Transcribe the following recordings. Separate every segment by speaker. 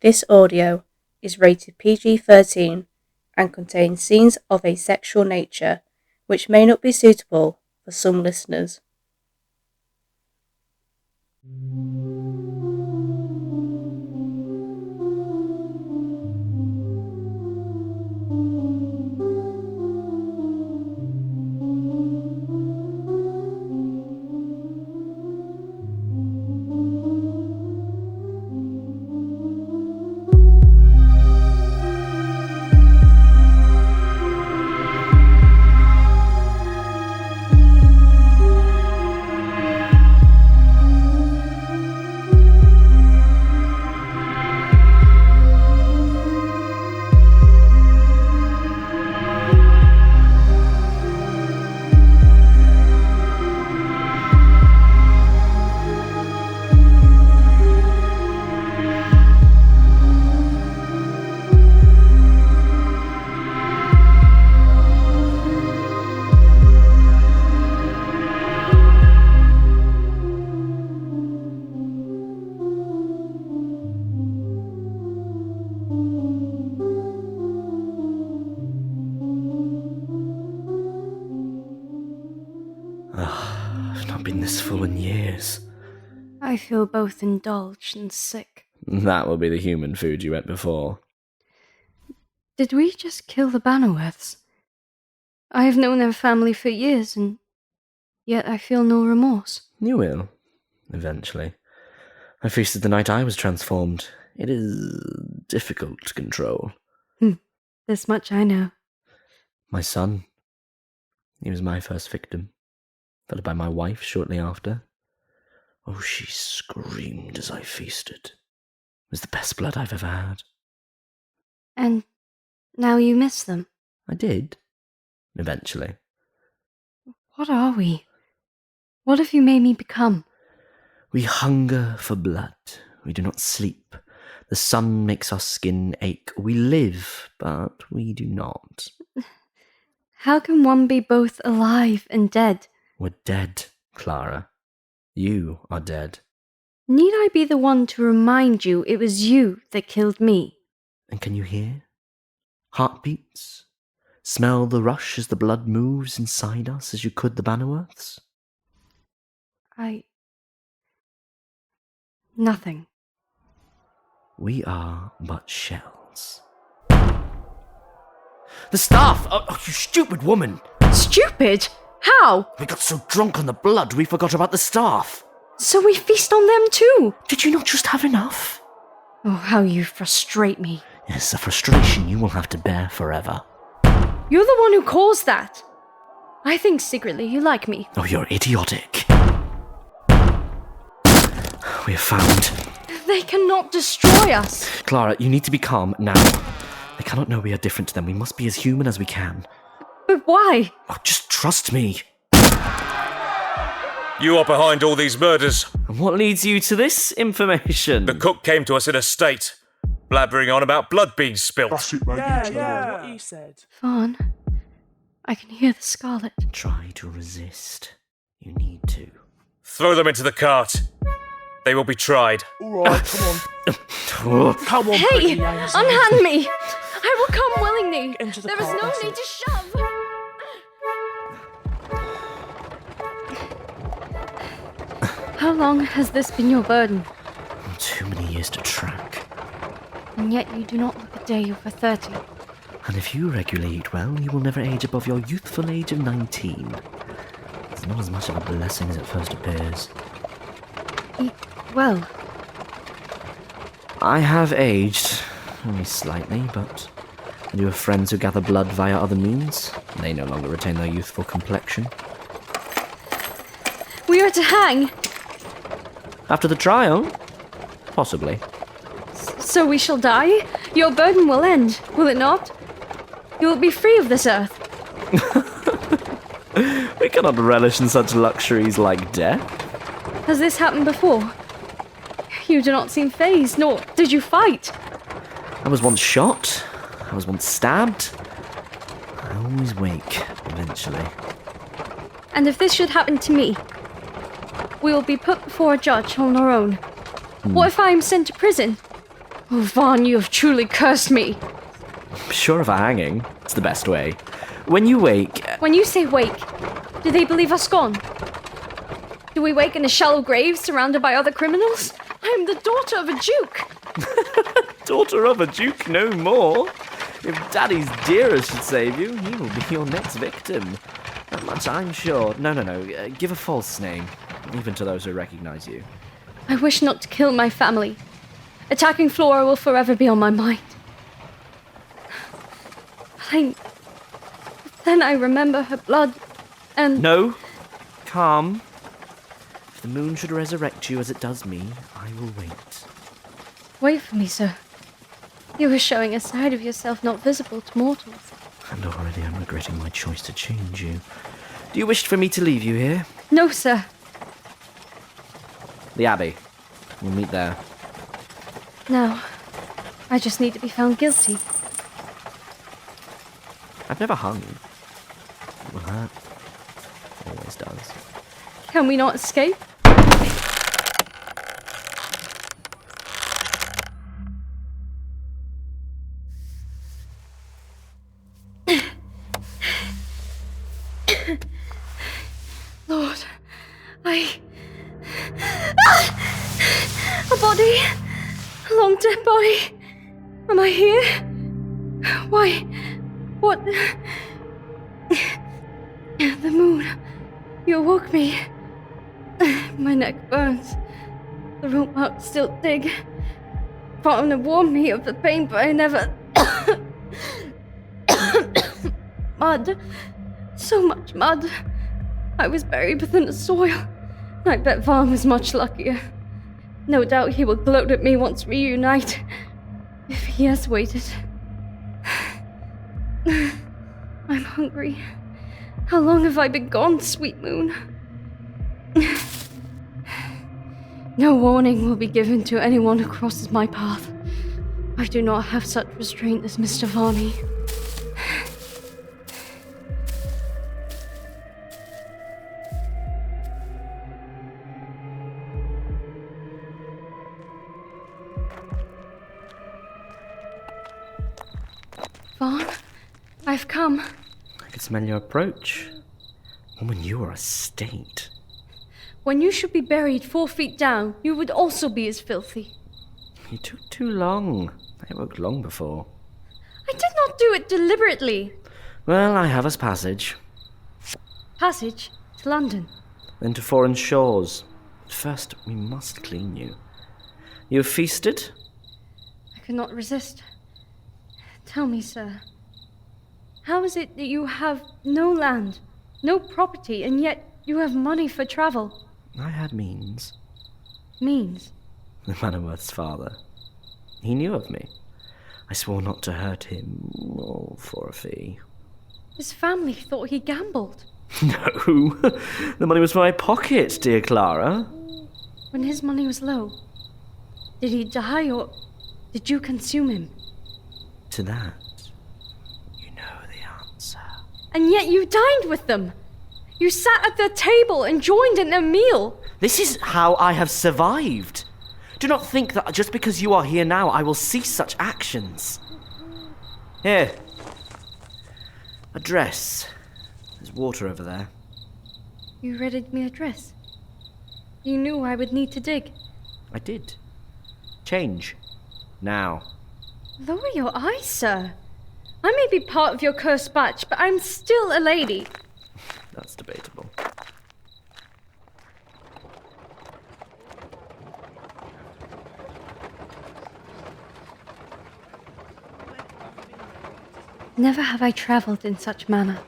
Speaker 1: This audio is rated PG13 and contains scenes of a sexual nature which may not be suitable for some listeners.
Speaker 2: I've not been this full in years.
Speaker 3: I feel both indulged and sick.
Speaker 2: That will be the human food you ate before.
Speaker 3: Did we just kill the Bannerworths? I have known their family for years, and yet I feel no remorse.
Speaker 2: You will, eventually. I feasted the night I was transformed. It is difficult to control.
Speaker 3: This much I know.
Speaker 2: My son. He was my first victim, followed by my wife shortly after. Oh, she screamed as I feasted. It was the best blood I've ever had.
Speaker 3: And now you miss them?
Speaker 2: I did. Eventually.
Speaker 3: What are we? What have you made me become?
Speaker 2: We hunger for blood. We do not sleep. The sun makes our skin ache. We live, but we do not.
Speaker 3: How can one be both alive and dead?
Speaker 2: We're dead, Clara. You are dead.
Speaker 3: Need I be the one to remind you it was you that killed me?
Speaker 2: And can you hear? Heartbeats? Smell the rush as the blood moves inside us as you could the Bannerworths?
Speaker 3: Nothing.
Speaker 2: We are but shells. The staff! Oh, you stupid woman!
Speaker 3: Stupid? How?
Speaker 2: We got so drunk on the blood we forgot about the staff.
Speaker 3: So we feast on them too?
Speaker 2: Did you not just have enough?
Speaker 3: Oh, how you frustrate me.
Speaker 2: Yes, a frustration you will have to bear forever.
Speaker 3: You're the one who caused that. I think secretly you like me.
Speaker 2: Oh, you're idiotic. We have found...
Speaker 3: They cannot destroy us.
Speaker 2: Clara, you need to be calm now. They cannot know we are different to them. We must be as human as we can.
Speaker 3: But why?
Speaker 2: Oh, just trust me.
Speaker 4: You are behind all these murders.
Speaker 2: And what leads you to this information?
Speaker 4: The cook came to us in a state, blabbering on about blood being spilt.
Speaker 5: That's it, mate.
Speaker 6: Yeah, what you said.
Speaker 3: Varn, I can hear the Scarlet.
Speaker 2: Try to resist. You need to.
Speaker 4: Throw them into the cart. They will be tried.
Speaker 5: Alright, come on. Come on,
Speaker 3: Hey,
Speaker 5: pretty Ainsley.
Speaker 3: unhand me! I will come willingly.
Speaker 5: Into the
Speaker 3: There is
Speaker 5: cart,
Speaker 3: no
Speaker 5: that's
Speaker 3: need
Speaker 5: it.
Speaker 3: to shove. How long has this been your burden?
Speaker 2: Too many years to track.
Speaker 3: And yet you do not look a day over 30.
Speaker 2: And if you regularly eat well, you will never age above your youthful age of 19. It's not as much of a blessing as it first appears.
Speaker 3: Eat well.
Speaker 2: I have aged, only slightly, but I do have friends who gather blood via other means. They no longer retain their youthful complexion.
Speaker 3: We are to hang,
Speaker 2: After the trial? Possibly.
Speaker 3: so we shall die? Your burden will end, will it not? You will be free of this earth.
Speaker 2: We cannot relish in such luxuries like death.
Speaker 3: Has this happened before? You do not seem fazed, nor did you fight.
Speaker 2: I was once shot. I was once stabbed. I always wake, eventually.
Speaker 3: And if this should happen to me, we will be put before a judge on our own. What if I am sent to prison? Oh, Varn, you have truly cursed me.
Speaker 2: Sure of a hanging. It's the best way. When you wake...
Speaker 3: When you say wake, do they believe us gone? Do we wake in a shallow grave surrounded by other criminals? I am the daughter of a duke.
Speaker 2: Daughter of a duke no more. If Daddy's dearest should save you, he will be your next victim. That much I'm sure. No. Give a false name, even to those who recognize you.
Speaker 3: I wish not to kill my family. Attacking Flora will forever be on my mind. Then I remember her blood, and...
Speaker 2: No. Calm. If the moon should resurrect you as it does me, I will wait.
Speaker 3: Wait for me, sir. You are showing a side of yourself not visible to mortals.
Speaker 2: And already I'm regretting my choice to change you. Do you wish for me to leave you here?
Speaker 3: No, sir.
Speaker 2: The Abbey. We'll meet there.
Speaker 3: No. I just need to be found guilty.
Speaker 2: I've never hung. Well, that always does.
Speaker 3: Can we not escape? Lord, a body, a long dead body. Am I here? Why? What? The moon. You awoke me. My neck burns. The rope marks still dig. Father warned me of the pain, but I never... Mud. So much mud. I was buried within the soil. I bet Varn was much luckier. No doubt he will gloat at me once we reunite. If he has waited. I'm hungry. How long have I been gone, sweet moon? No warning will be given to anyone who crosses my path. I do not have such restraint as Mr. Varney. Varn, I've come.
Speaker 2: I could smell your approach. Woman, you are a state.
Speaker 3: When you should be buried 4 feet down, you would also be as filthy.
Speaker 2: You took too long. I awoke long before.
Speaker 3: I did not do it deliberately.
Speaker 2: Well, I have us passage.
Speaker 3: Passage to London.
Speaker 2: Then to foreign shores. But first, we must clean you. You have feasted?
Speaker 3: I could not resist. Tell me, sir, how is it that you have no land, no property, and yet you have money for travel?
Speaker 2: I had means.
Speaker 3: Means?
Speaker 2: The Mannerworth's father. He knew of me. I swore not to hurt him, or for a fee.
Speaker 3: His family thought he gambled.
Speaker 2: No, the money was for my pocket, dear Clara.
Speaker 3: When his money was low, did he die or did you consume him?
Speaker 2: To that, you know the answer.
Speaker 3: And yet you dined with them. You sat at their table and joined in their meal.
Speaker 2: This is how I have survived. Do not think that just because you are here now, I will cease such actions. Here. A dress. There's water over there.
Speaker 3: You readied me a dress. You knew I would need to dig.
Speaker 2: I did. Change. Now.
Speaker 3: Lower your eyes, sir. I may be part of your cursed batch, but I'm still a lady.
Speaker 2: That's debatable.
Speaker 3: Never have I travelled in such manner.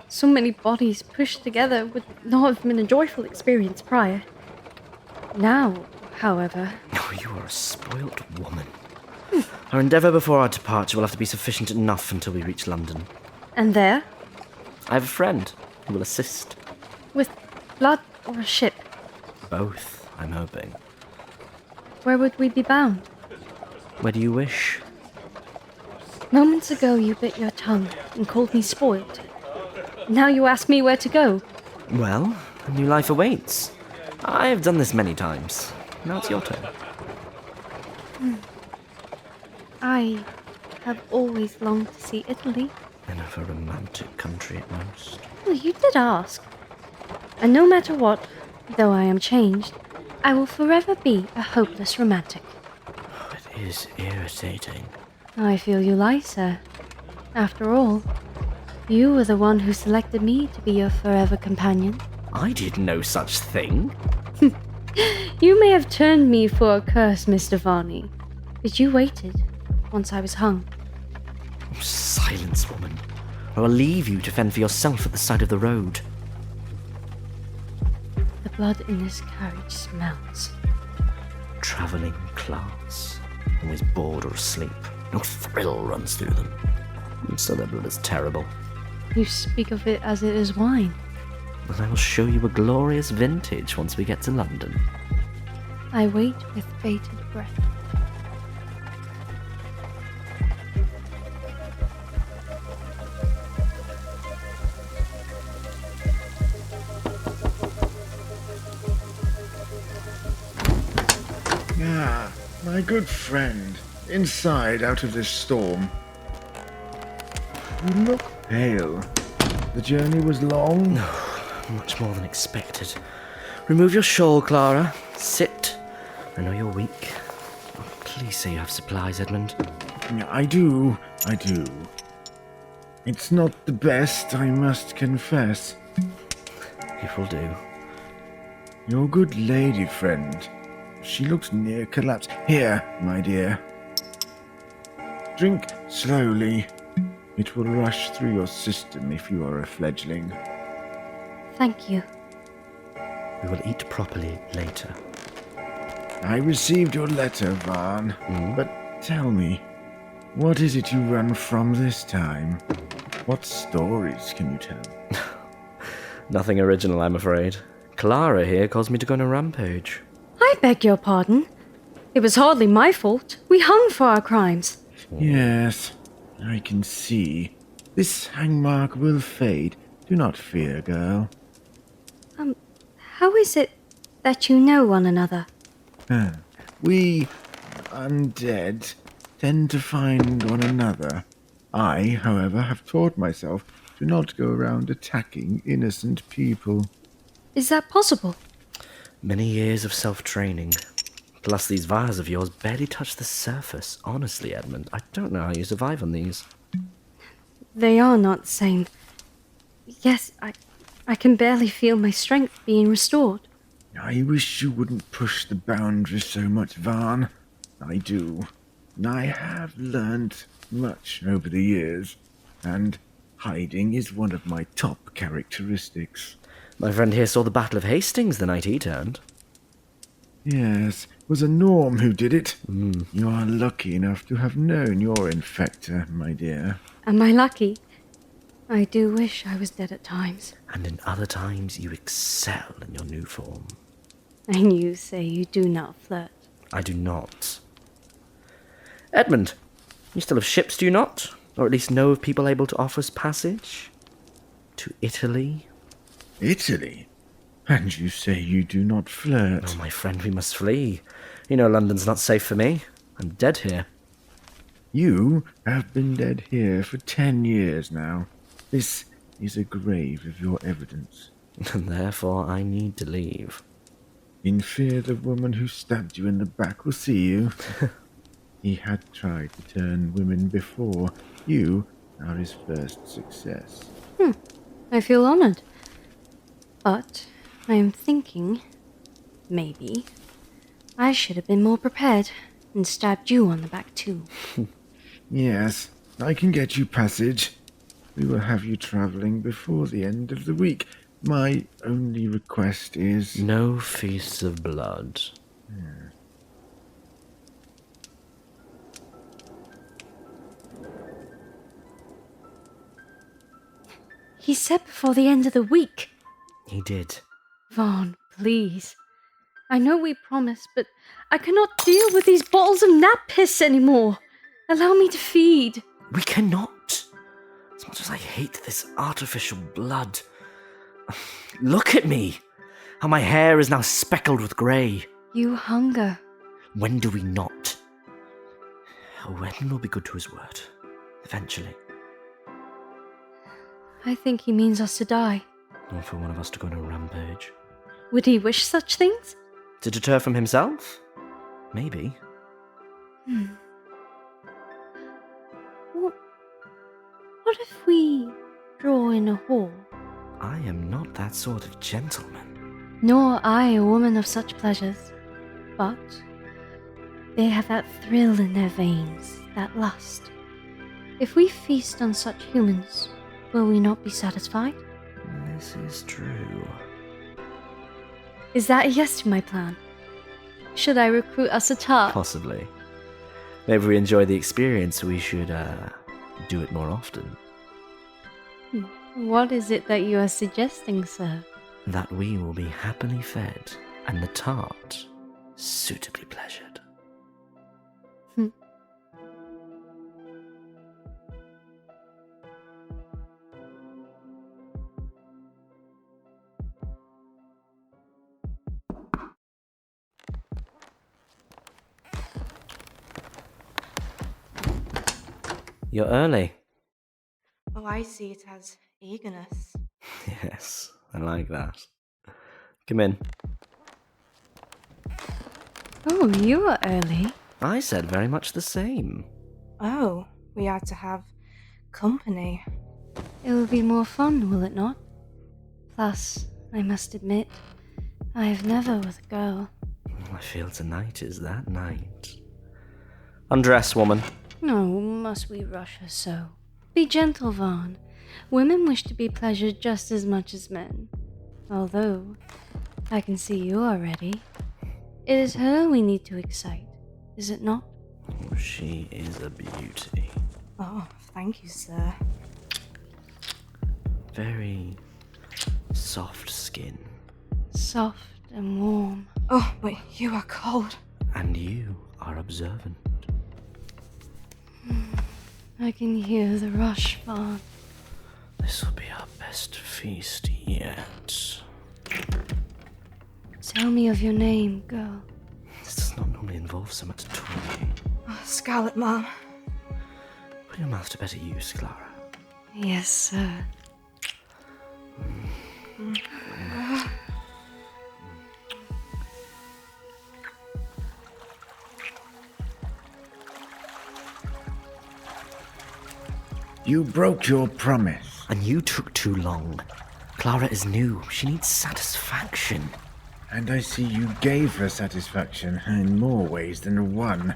Speaker 3: So many bodies pushed together would not have been a joyful experience prior. Now, however...
Speaker 2: Oh, you are a spoilt woman. Our endeavour before our departure will have to be sufficient enough until we reach London.
Speaker 3: And there?
Speaker 2: I have a friend who will assist.
Speaker 3: With blood or a ship?
Speaker 2: Both, I'm hoping.
Speaker 3: Where would we be bound?
Speaker 2: Where do you wish?
Speaker 3: Moments ago you bit your tongue and called me spoilt. Now you ask me where to go.
Speaker 2: Well, a new life awaits. I have done this many times. Now it's your turn.
Speaker 3: I have always longed to see Italy.
Speaker 2: And of a romantic country at most.
Speaker 3: Well, you did ask. And no matter what, though I am changed, I will forever be a hopeless romantic.
Speaker 2: Oh, it is irritating.
Speaker 3: I feel you lie, sir. After all, you were the one who selected me to be your forever companion.
Speaker 2: I did no such thing.
Speaker 3: You may have turned me for a curse, Mr. Varney, but you waited once I was hung.
Speaker 2: Oh, silence, woman, or I'll leave you to fend for yourself at the side of the road.
Speaker 3: The blood in this carriage smells.
Speaker 2: Travelling class. Always bored or asleep. No thrill runs through them. And so their blood is terrible.
Speaker 3: You speak of it as it is wine.
Speaker 2: But I will show you a glorious vintage once we get to London.
Speaker 3: I wait with bated breath.
Speaker 7: Ah, my good friend. Inside, out of this storm. You look pale. The journey was long.
Speaker 2: No, much more than expected. Remove your shawl, Clara. Sit. I know you're weak. Oh, please say you have supplies, Edmund.
Speaker 7: I do. It's not the best, I must confess.
Speaker 2: It will do.
Speaker 7: Your good lady friend. She looks near collapse. Here, my dear. Drink slowly. It will rush through your system if you are a fledgling.
Speaker 3: Thank you.
Speaker 2: We will eat properly later.
Speaker 7: I received your letter, Varn. But tell me, what is it you run from this time? What stories can you tell?
Speaker 2: Nothing original, I'm afraid. Clara here caused me to go on a rampage.
Speaker 3: I beg your pardon. It was hardly my fault. We hung for our crimes.
Speaker 7: Yes, I can see. This hang mark will fade. Do not fear, girl.
Speaker 3: How is it that you know one another?
Speaker 7: We undead tend to find one another. I, however, have taught myself to not go around attacking innocent people.
Speaker 3: Is that possible?
Speaker 2: Many years of self-training. Plus these vials of yours barely touch the surface. Honestly, Edmund, I don't know how you survive on these.
Speaker 3: They are not the same. Yes, I can barely feel my strength being restored.
Speaker 7: I wish you wouldn't push the boundaries so much, Varn. I do. I have learnt much over the years, and hiding is one of my top characteristics.
Speaker 2: My friend here saw the Battle of Hastings the night he turned.
Speaker 7: Yes, it was a Norm who did it. You are lucky enough to have known your infector, my dear.
Speaker 3: Am I lucky? I do wish I was dead at times.
Speaker 2: And in other times you excel in your new form.
Speaker 3: And you say you do not flirt.
Speaker 2: I do not. Edmund, you still have ships, do you not? Or at least know of people able to offer us passage? To Italy?
Speaker 7: Italy? And you say you do not flirt?
Speaker 2: Oh, my friend, we must flee. You know London's not safe for me. I'm dead here.
Speaker 7: You have been dead here for 10 years now. This is a grave of your evidence.
Speaker 2: And therefore I need to leave.
Speaker 7: In fear the woman who stabbed you in the back will see you. He had tried to turn women before. You are his first success.
Speaker 3: I feel honored. But I am thinking, maybe, I should have been more prepared and stabbed you on the back too.
Speaker 7: Yes, I can get you passage. We will have you travelling before the end of the week. My only request is...
Speaker 2: No feasts of blood.
Speaker 3: He said before the end of the week.
Speaker 2: He did.
Speaker 3: Varn, please. I know we promised, but I cannot deal with these bottles of gnat piss anymore. Allow me to feed.
Speaker 2: We cannot. As much as I hate this artificial blood. Look at me. How my hair is now speckled with grey.
Speaker 3: You hunger.
Speaker 2: When do we not? Oh, Edmund will be good to his word. Eventually.
Speaker 3: I think he means us to die.
Speaker 2: Or for one of us to go on a rampage.
Speaker 3: Would he wish such things?
Speaker 2: To deter from himself? Maybe.
Speaker 3: What if we draw in a hall?
Speaker 2: I am not that sort of gentleman.
Speaker 3: Nor I a woman of such pleasures. But they have that thrill in their veins, that lust. If we feast on such humans, will we not be satisfied?
Speaker 2: This is true.
Speaker 3: Is that a yes to my plan? Should I recruit us a tart?
Speaker 2: Possibly. Maybe we enjoy the experience, we should, do it more often.
Speaker 3: What is it that you are suggesting, sir?
Speaker 2: That we will be happily fed, and the tart suitably pleasured. You're early.
Speaker 1: Oh, I see it as eagerness.
Speaker 2: Yes, I like that. Come in.
Speaker 3: Oh, you are early.
Speaker 2: I said very much the same.
Speaker 1: Oh, we are to have company.
Speaker 3: It will be more fun, will it not? Plus, I must admit, I have never with a girl.
Speaker 2: I feel tonight is that night. Undress, woman.
Speaker 3: No, must we rush her so? Be gentle, Varn. Women wish to be pleasured just as much as men. Although, I can see you are ready. It is her we need to excite, is it not?
Speaker 2: Oh, she is a beauty.
Speaker 1: Oh, thank you, sir.
Speaker 2: Very soft skin.
Speaker 3: Soft and warm.
Speaker 1: Oh, but you are cold.
Speaker 2: And you are observant.
Speaker 3: I can hear the rush, Varn.
Speaker 2: This will be our best feast yet.
Speaker 3: Tell me of your name, girl.
Speaker 2: This does not normally involve so much talking.
Speaker 1: Oh, Scarlet, Mom.
Speaker 2: Put your mouth to better use, Clara.
Speaker 3: Yes, sir.
Speaker 7: You broke your promise.
Speaker 2: And you took too long. Clara is new. She needs satisfaction.
Speaker 7: And I see you gave her satisfaction in more ways than one.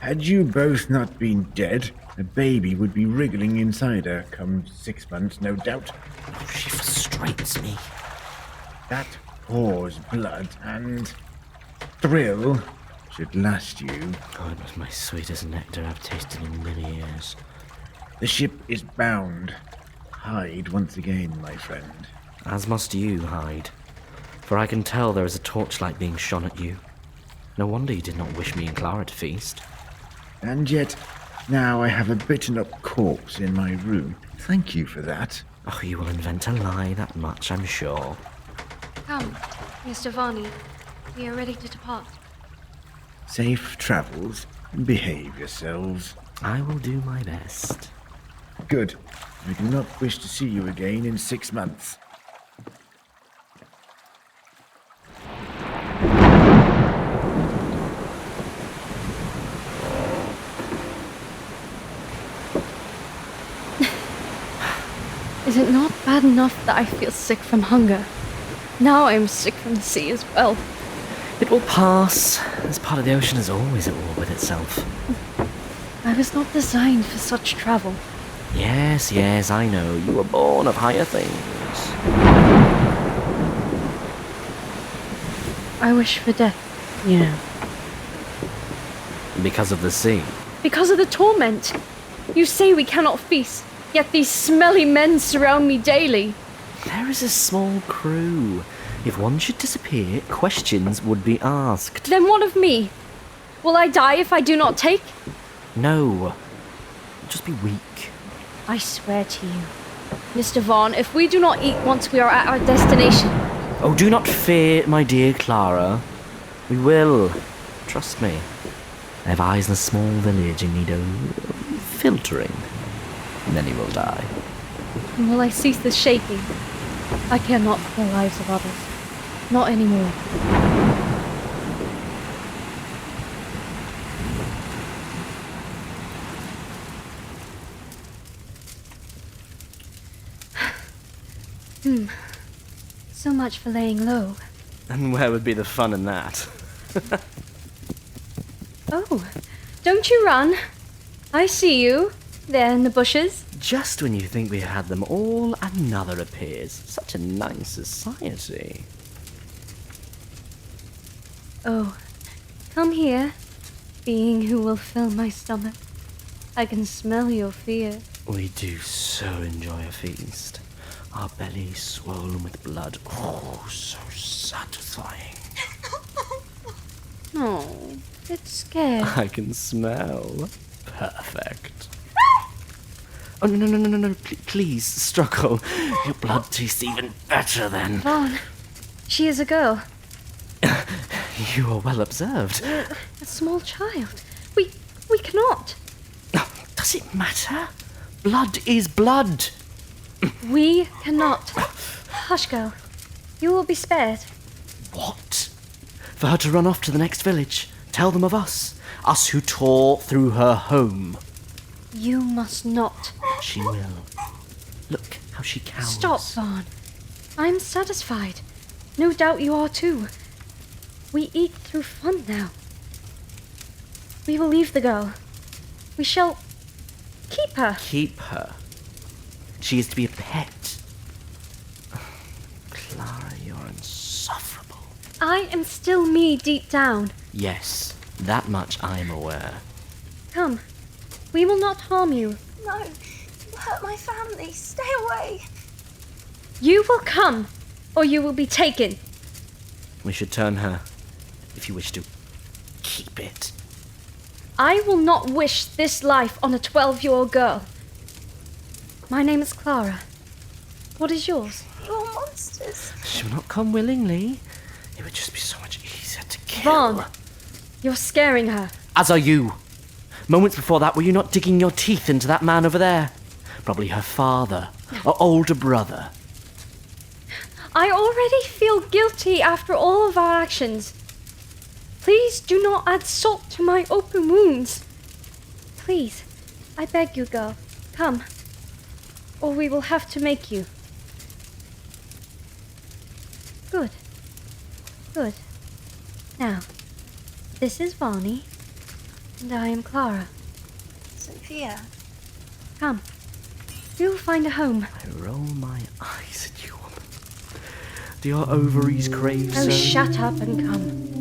Speaker 7: Had you both not been dead, a baby would be wriggling inside her come 6 months, no doubt.
Speaker 2: Oh, she frustrates me.
Speaker 7: That whore's blood and thrill should last you.
Speaker 2: Oh, it was my sweetest nectar I've tasted in many years.
Speaker 7: The ship is bound. Hide once again, my friend.
Speaker 2: As must you, Hyde. For I can tell there is a torchlight being shone at you. No wonder you did not wish me and Clara to feast.
Speaker 7: And yet, now I have a bitten up corpse in my room. Thank you for that.
Speaker 2: Oh, you will invent a lie, that much, I'm sure.
Speaker 3: Come, Mr. Varney. We are ready to depart.
Speaker 7: Safe travels. Behave yourselves.
Speaker 2: I will do my best.
Speaker 7: Good. I do not wish to see you again in 6 months.
Speaker 3: Is it not bad enough that I feel sick from hunger? Now I am sick from the sea as well.
Speaker 2: It will pass. This part of the ocean is always at war with itself.
Speaker 3: I was not designed for such travel.
Speaker 2: Yes, yes, I know. You were born of higher things.
Speaker 3: I wish for death, you know.
Speaker 2: Because of the sea.
Speaker 3: Because of the torment. You say we cannot feast, yet these smelly men surround me daily.
Speaker 2: There is a small crew. If one should disappear, questions would be asked.
Speaker 3: Then what of me? Will I die if I do not take?
Speaker 2: No. Just be weak.
Speaker 3: I swear to you, Mr. Varn, if we do not eat once we are at our destination...
Speaker 2: Oh, do not fear, my dear Clara. We will. Trust me. I have eyes in a small village and need a filtering. And then he will die.
Speaker 3: And will I cease this shaking? I care not for the lives of others. Not anymore. So much for laying low.
Speaker 2: And where would be the fun in that?
Speaker 3: Oh, don't you run. I see you, there in the bushes.
Speaker 2: Just when you think we had them all, another appears. Such a nice society.
Speaker 3: Oh, come here, being who will fill my stomach. I can smell your fear.
Speaker 2: We do so enjoy a feast. Our bellies swollen with blood. Oh, so satisfying.
Speaker 3: Oh, it's scared.
Speaker 2: I can smell. Perfect. Oh, no. Please, struggle. Your blood tastes even better then.
Speaker 3: Varn, she is a girl.
Speaker 2: You are well observed.
Speaker 3: A small child. We cannot.
Speaker 2: Does it matter? Blood is blood.
Speaker 3: We cannot. Hush, girl. You will be spared.
Speaker 2: What? For her to run off to the next village. Tell them of us. Us who tore through her home.
Speaker 3: You must not.
Speaker 2: She will. Look how she cowers.
Speaker 3: Stop, Varn. I'm satisfied. No doubt you are too. We eat through fun now. We will leave the girl. We shall keep her.
Speaker 2: Keep her. She is to be a pet. Clara, you're insufferable.
Speaker 3: I am still me deep down.
Speaker 2: Yes, that much I am aware.
Speaker 3: Come. We will not harm you.
Speaker 8: No, you hurt my family. Stay away.
Speaker 3: You will come, or you will be taken.
Speaker 2: We should turn her, if you wish to keep it.
Speaker 3: I will not wish this life on a 12-year-old girl. My name is Clara. What is yours?
Speaker 8: You're monsters.
Speaker 2: She will not come willingly. It would just be so much easier to kill.
Speaker 3: Varn, you're scaring her.
Speaker 2: As are you. Moments before that, were you not digging your teeth into that man over there? Probably her father, or older brother.
Speaker 3: I already feel guilty after all of our actions. Please do not add salt to my open wounds. Please, I beg you, girl, come. Or we will have to make you. Good. Good. Now, this is Varney, and I am Clara.
Speaker 8: Sofia.
Speaker 3: Come. We will find a home.
Speaker 2: I roll my eyes at you, woman. Do your ovaries crave
Speaker 3: Oh,
Speaker 2: so?
Speaker 3: shut up and come.